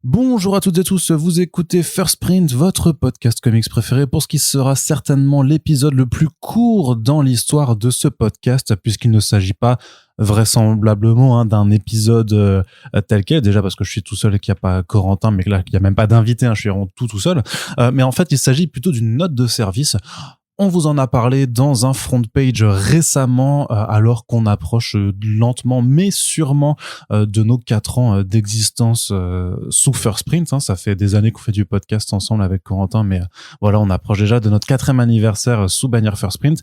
Bonjour à toutes et tous, vous écoutez First Print, votre podcast comics préféré pour ce qui sera certainement l'épisode le plus court dans l'histoire de ce podcast, puisqu'il ne s'agit pas vraisemblablement d'un épisode tel quel, déjà parce que je suis tout seul et qu'il n'y a pas Corentin, mais là il n'y a même pas d'invité, je suis vraiment tout seul, mais en fait il s'agit plutôt d'une note de service. On vous en a parlé dans un front page récemment, alors qu'on approche lentement mais sûrement de nos 4 ans d'existence sous First Print. Ça fait des années qu'on fait du podcast ensemble avec Corentin, mais voilà, on approche déjà de notre 4e anniversaire sous bannière First Print.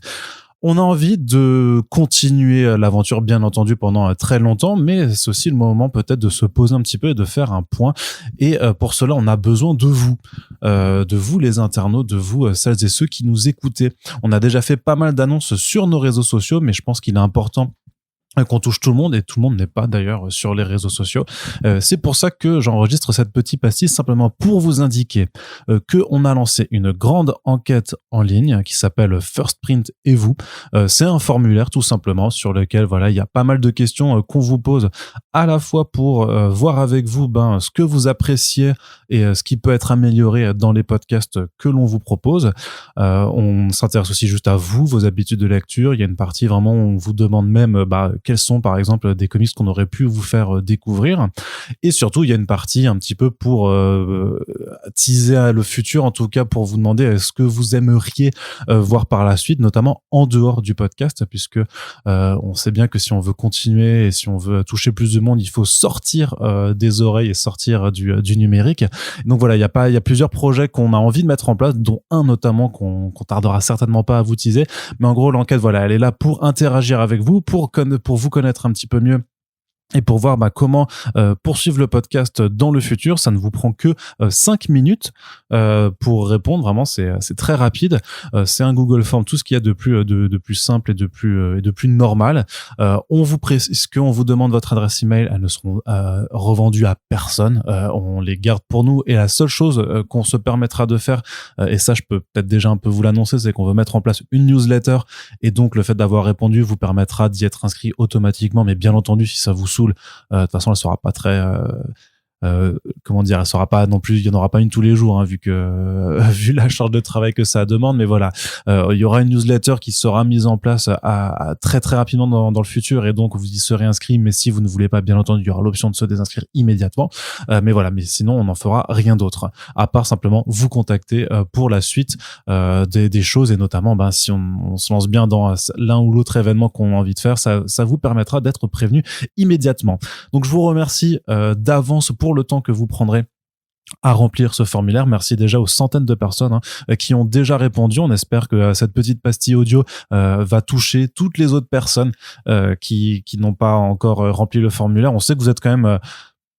On a envie de continuer l'aventure, bien entendu, pendant très longtemps, mais c'est aussi le moment peut-être de se poser un petit peu et de faire un point. Et pour cela, on a besoin de vous les internautes, de vous celles et ceux qui nous écoutez. On a déjà fait pas mal d'annonces sur nos réseaux sociaux, mais je pense qu'il est important qu'on touche tout le monde, et tout le monde n'est pas d'ailleurs sur les réseaux sociaux. C'est pour ça que j'enregistre cette petite pastille, simplement pour vous indiquer que on a lancé une grande enquête en ligne qui s'appelle First Print et vous. C'est un formulaire tout simplement sur lequel il y a pas mal de questions qu'on vous pose, à la fois pour voir avec vous ce que vous appréciez et ce qui peut être amélioré dans les podcasts que l'on vous propose. On s'intéresse aussi juste à vous, vos habitudes de lecture. Il y a une partie vraiment où on vous demande même quels sont par exemple des comics qu'on aurait pu vous faire découvrir, et surtout il y a une partie un petit peu pour teaser à le futur, en tout cas pour vous demander est-ce que vous aimeriez voir par la suite, notamment en dehors du podcast, puisque on sait bien que si on veut continuer et si on veut toucher plus de monde, il faut sortir des oreilles et sortir du numérique. Donc voilà, il y a plusieurs projets qu'on a envie de mettre en place, dont un notamment qu'on tardera certainement pas à vous teaser, mais en gros l'enquête elle est là pour interagir avec vous, pour vous connaître un petit peu mieux et pour voir comment poursuivre le podcast dans le futur. Ça ne vous prend que 5 minutes pour répondre. Vraiment, c'est très rapide. C'est un Google Form, tout ce qu'il y a de plus simple et de plus normal. On vous précise qu'on vous demande votre adresse email. Elles ne seront revendues à personne. On les garde pour nous. Et la seule chose qu'on se permettra de faire, et ça je peux peut-être déjà un peu vous l'annoncer, c'est qu'on veut mettre en place une newsletter. Et donc le fait d'avoir répondu vous permettra d'y être inscrit automatiquement. Mais bien entendu, si ça vous saoule, de toute façon elle sera pas très elle sera pas non plus, il y en aura pas une tous les jours vu vu la charge de travail que ça demande, mais voilà, il y aura une newsletter qui sera mise en place à très très rapidement dans le futur, et donc vous y serez inscrit. Mais si vous ne voulez pas, bien entendu, il y aura l'option de se désinscrire immédiatement, mais voilà, mais sinon on n'en fera rien d'autre à part simplement vous contacter pour la suite des choses, et notamment si on se lance bien dans l'un ou l'autre événement qu'on a envie de faire, ça vous permettra d'être prévenu immédiatement. Donc je vous remercie d'avance pour le temps que vous prendrez à remplir ce formulaire. Merci déjà aux centaines de personnes qui ont déjà répondu. On espère que cette petite pastille audio va toucher toutes les autres personnes qui n'ont pas encore rempli le formulaire. On sait que vous êtes quand même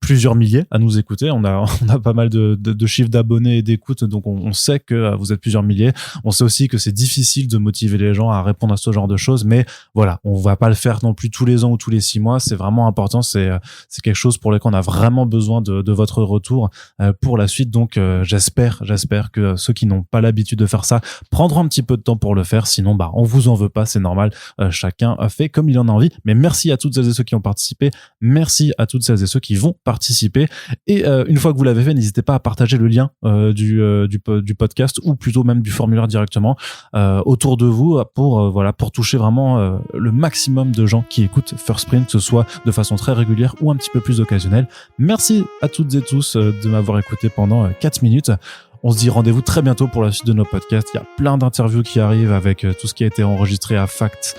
plusieurs milliers à nous écouter. On a pas mal de chiffres d'abonnés et d'écoutes, donc on sait que vous êtes plusieurs milliers. On sait aussi que c'est difficile de motiver les gens à répondre à ce genre de choses, mais voilà, on va pas le faire non plus tous les ans ou tous les 6 mois. C'est vraiment important. C'est quelque chose pour lequel on a vraiment besoin de votre retour pour la suite. Donc j'espère que ceux qui n'ont pas l'habitude de faire ça prendront un petit peu de temps pour le faire. Sinon, on vous en veut pas, c'est normal. Chacun fait comme il en a envie. Mais merci à toutes celles et ceux qui ont participé. Merci à toutes celles et ceux qui vont participer. Et une fois que vous l'avez fait, n'hésitez pas à partager le lien du podcast, ou plutôt même du formulaire directement autour de vous pour toucher vraiment le maximum de gens qui écoutent First Print, que ce soit de façon très régulière ou un petit peu plus occasionnelle. Merci à toutes et tous de m'avoir écouté pendant 4 minutes. On se dit rendez-vous très bientôt pour la suite de nos podcasts. Il y a plein d'interviews qui arrivent avec tout ce qui a été enregistré à Fact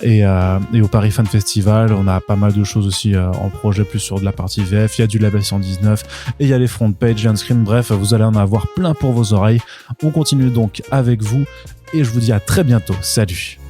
et au Paris Fan Festival. On a pas mal de choses aussi en projet, plus sur de la partie VF. Il y a du Label 119 et il y a les front pages, un screen. Bref, vous allez en avoir plein pour vos oreilles. On continue donc avec vous et je vous dis à très bientôt. Salut.